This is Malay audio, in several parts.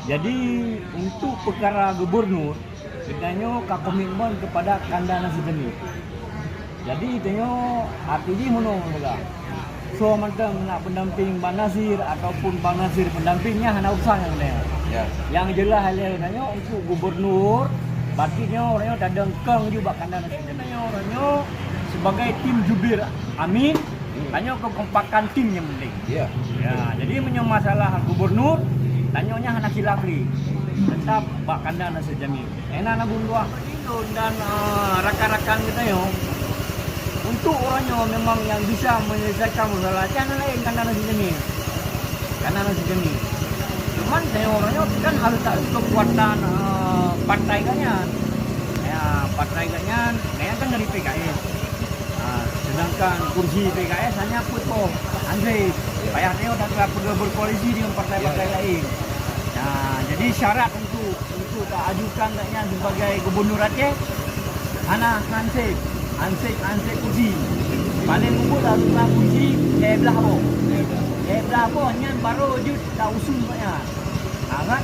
Jadi untuk perkara gubernur, sebenarnya komitmen kepada Kandana Sejenis. Jadi itanya artinya mono juga. So macam nak pendamping Bang Nasir ataupun Bang Nasir pendampingnya hanya urusan yang lain. Ya. Yang jelas halnya untuk gubernur, baginya orangnya tak dengkeng juga Kandana Sejenis. Orangnya sebagai tim jubir Amin, hanya kekompakan tim yang penting. Ya. Ya, jadi menyang masalah gubernur, tanyanya hanya silapli. Tetap Pak Kandana Sejenis. Enak nak bunduah dan rakan-rakan kita yo. Untuk orangnya memang yang bisa menyelesaikan masalah jangan lain Kandana Sejenis. Kandana Sejenis. Cuman saya orangnya kan harus tak kekuatan partai kanyan. Ya, partai kanyan kan dari PKS. Sedangkan kursi PKS hanya Putu Andre. Payah dia dah berkoalisi dengan partai-partai lain. Nah, jadi syarat untuk tak ajukan katnya sebagai gubernur Aceh, hana Hansip kursi. Paling kumpul dah tukang kursi, belah apa? Belah apa? Hanya baru je dah usul katnya. Kan?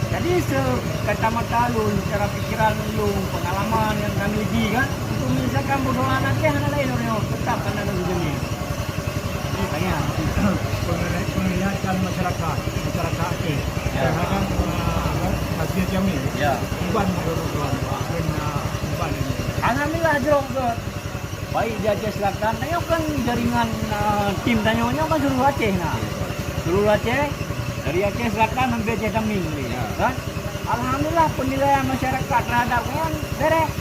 Jadi sekacamata lu, cara pikiran lu, pengalaman yang kami lagi kan, untuk menyelesaikan persoalan Aceh hana lain orang tetap Kandana Sejenis. Ini tanya. Penglihatan masyarakat Aceh terhadap hasil Jamil. Ya. Iban menurut Iban ini. Alhamdulillah jauh ke baik di Aceh Selatan. Tanya kan jaringan tim tanyanya kan seluruh Aceh nah. Seluruh Aceh dari Aceh Selatan sampai Aceh Taming kan. Alhamdulillah penilaian masyarakat terhadapnya beres.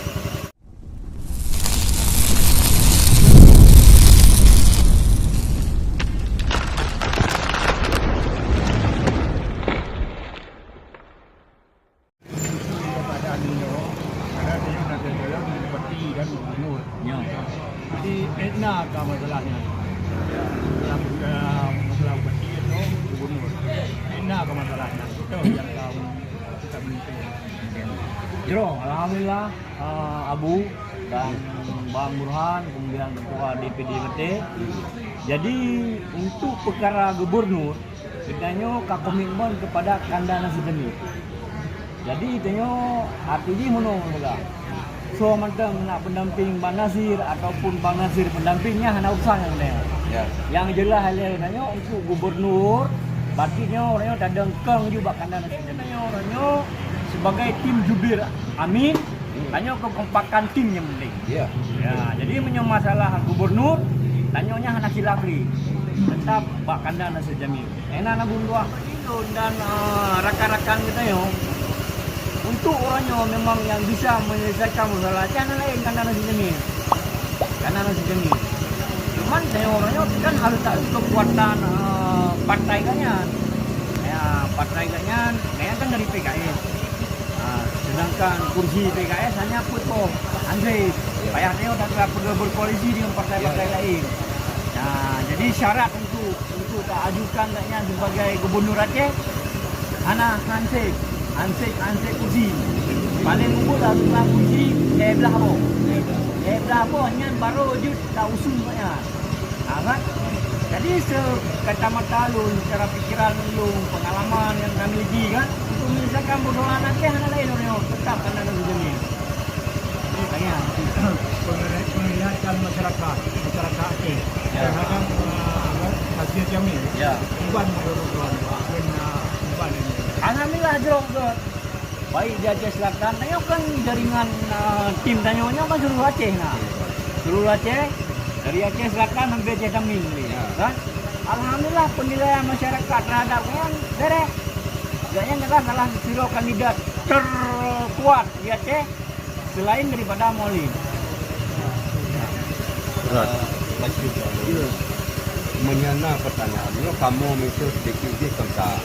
Ya. Jadi enak masalahnya. Dalam masalah bupati itu gubernur. Enak masalahnya. Itu yang tahu kita berita. Jero, alhamdulillah Abu dan Bang Burhan kemudian ketua DPD PT. Jadi untuk perkara gubernur sebenarnya komitmen kepada Kandana Sejenis. Jadi itanya artinya mono juga. So macam nak pendamping Bang Nasir ataupun Bang Nasir pendampingnya hanya urusan yang lain. Ya. Yang jelas halnya untuk gubernur, baginya orangnya tak dengkeng juga Kandana Sejenis. Orangnya sebagai tim jubir Amin, hanya kekompakan tim yang penting. Ya. Ya, jadi menyang masalah gubernur, tanyanya hanya silapli. Tetap Pak Kandana Sejenis. Enak nak bunduah dan rakan-rakan kita yo. Untuk orangnya memang yang bisa menyelesaikan masalah jangan lain Kandana Sejenis. Kandana Sejenis. Cuman saya orangnya kan harus tak kekuatan partai kanyan. Ya, partai kanyan kan dari PKS. Sedangkan kursi PKS hanya Putu Andre. Payah dia dah berkoalisi dengan partai-partai lain. Nah, jadi syarat untuk tak ajukan katnya sebagai gubernur Aceh, hana Hansip kursi. Paling kumpul dah tukang kursi, belah apa? Belah apa? Hanya baru je dah usul katnya. Kan? Jadi sekacamata lu, cara pikiran lu, pengalaman yang kami lagi kan, untuk menyelesaikan persoalan Aceh hanya lain orang tetap Kandana Sejenis. Ini tanya. Penglihatan masyarakat Aceh terhadap hasil Jamil. Ya. Iban menurut Iban ini. Alhamdulillah jauh ke baik di Aceh Selatan. Tanya kan jaringan tim tanyanya kan seluruh Aceh nah. Seluruh Aceh dari Aceh Selatan sampai Aceh Taming kan. Alhamdulillah penilaian masyarakat terhadapnya beres. Jadinya adalah salah satu kandidat terkuat di Aceh selain daripada Molin. Mas Yuda. Menyana pertanyaannya, kamu muncul sedikit di tengkar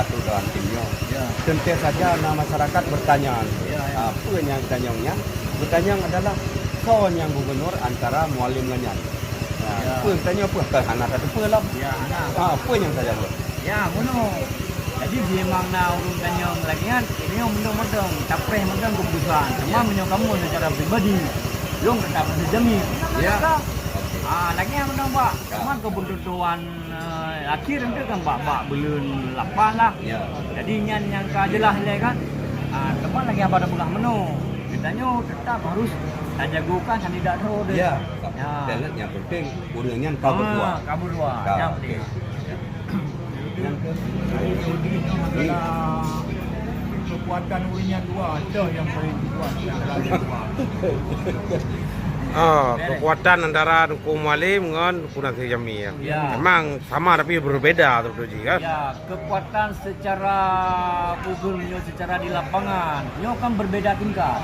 itu dalam timnya. Ya. Tentu saja masyarakat bertanya. Ya. Apa yang tanyanya? Bertanya adalah kawan yang gubernur antara Mualim dengan Ya. Apa tanya apa? Kerana ada apa lah? Ya, nah. Apa yang saya buat? Ya, mono. Jadi memang nak urutan yang lagi kan, ini yang mendong-mendong, capres mendong keputusan. Cuma menyong kamu secara pribadi, lu tetap Sejenis. Ya. Lagi yang mendong Pak, cuma kebutuhan akhir itu kan bak belum lapan lah. Ya. Jadi yang kajelah dia kan. Teman lagi apa ada bukan menu. Kitanya tetap harus jagokan kandidat roh deh. Ya. Ya. Talent yang penting urangnya kau berdua. Kamu dua. Kau, Yang okey. penting. Yang ke Jadi Udinnya masalah kekuatan Udinnya dua, itu yang paling kuat antara dua. Kekuatan antara Dukung Malim dengan Dukung Nasir Jamil. Ya. Memang sama tapi berbeda tuh Ji kan. Ya, kekuatan secara pugulnya secara di lapangan, nyo kan berbeda tingkat.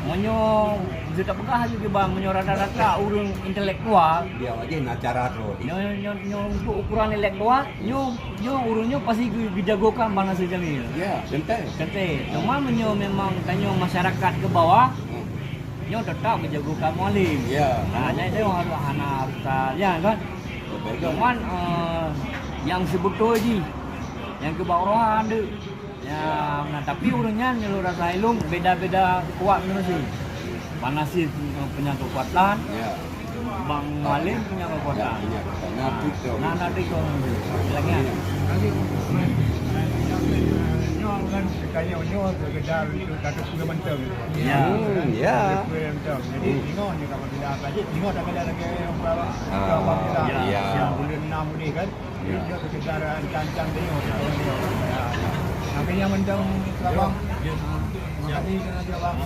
Menyo kita pegah juga bang, menyo rata-rata urung intelektual. dia aja nacara tu. Nyo untuk ukuran intelektual, nyo urungnya pasti dijagokan bang Nasir Jamil. Ya, tentu. Kata, cuma menyo memang tanyo masyarakat ke bawah, nyo tetap menjagokan Malim. Ya. Nah, jadi harus anak ya kan. Cuman yang sebetulnya ji, yang ke bawah ada. Ya, nah tapi urunnya nyeluruh rasa ilung beda-beda kuat menurut sih. Panasih punya kekuatan, Ya. Bang Malim punya Ya, kekuatan. punya. Nanti tu. Nah nanti kau bilangnya. Nanti nyo kan sekali nyo sekedar itu satu kuda menteng. Ya. Ya. Kuda menteng. Jadi tengok ni kalau tidak apa je, tengok tak ada lagi yang berapa. Ya. Yang bulan 6 ni kan. Ya. Dia sekedar cancang tengok. Namanya menteng Sabang. Jadi kena dia bang.